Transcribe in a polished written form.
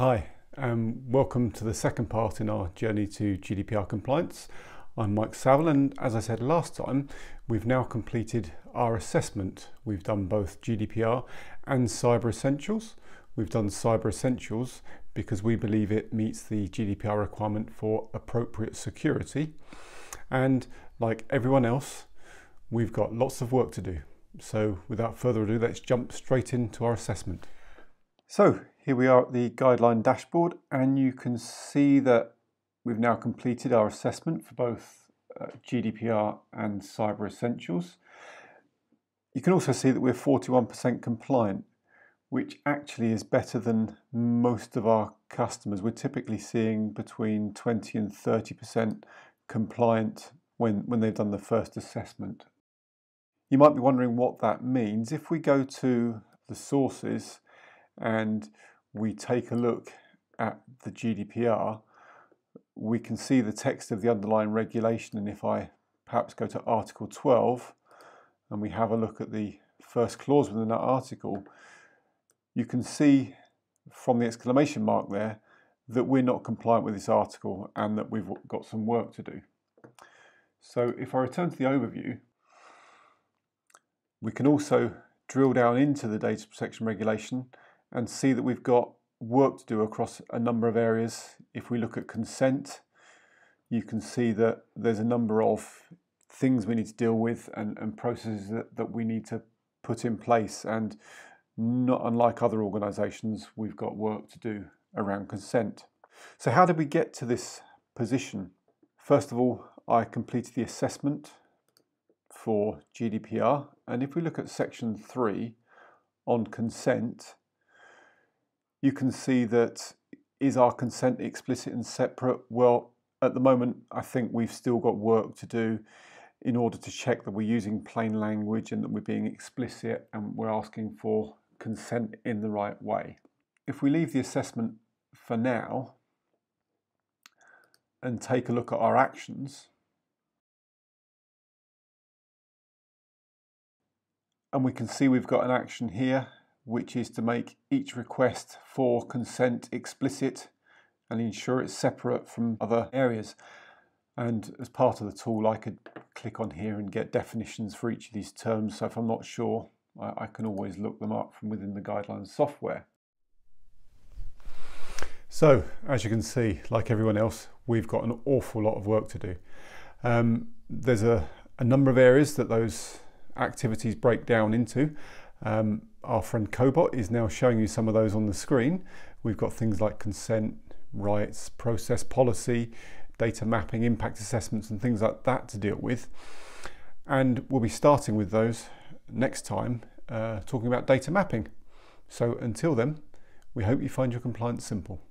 Hi, and welcome to the second part in our journey to GDPR compliance. I'm Mike Saville, and as I said last time, we've now completed our assessment. We've done both GDPR and Cyber Essentials. We've done Cyber Essentials because we believe it meets the GDPR requirement for appropriate security. And like everyone else, we've got lots of work to do. So without further ado, let's jump straight into our assessment. So here we are at the Guideline Dashboard, and you can see that we've now completed our assessment for both GDPR and Cyber Essentials. You can also see that we're 41% compliant, which actually is better than most of our customers. We're typically seeing between 20 and 30% compliant when they've done the first assessment. You might be wondering what that means. If we go to the sources and we take a look at the GDPR, we can see the text of the underlying regulation. And if I perhaps go to Article 12 and we have a look at the first clause within that article, you can see from the exclamation mark there that we're not compliant with this article and that we've got some work to do. So if I return to the overview, we can also drill down into the data protection regulation and see that we've got work to do across a number of areas. If we look at consent, you can see that there's a number of things we need to deal with and processes that we need to put in place. And not unlike other organisations, we've got work to do around consent. So how did we get to this position? First of all, I completed the assessment for GDPR. And if we look at section 3 on consent, you can see that is our consent explicit and separate? Well, at the moment, I think we've still got work to do in order to check that we're using plain language and that we're being explicit and we're asking for consent in the right way. If we leave the assessment for now and take a look at our actions, and we can see we've got an action here, which is to make each request for consent explicit and ensure it's separate from other areas. And as part of the tool, I could click on here and get definitions for each of these terms. So if I'm not sure, I can always look them up from within the Gydeline software. So as you can see, like everyone else, we've got an awful lot of work to do. There's a number of areas that those activities break down into. Our friend Cobot is now showing you some of those on the screen. We've got things like consent, rights, process policy, data mapping, impact assessments and things like that to deal with. And we'll be starting with those next time, talking about data mapping. So until then, we hope you find your compliance simple.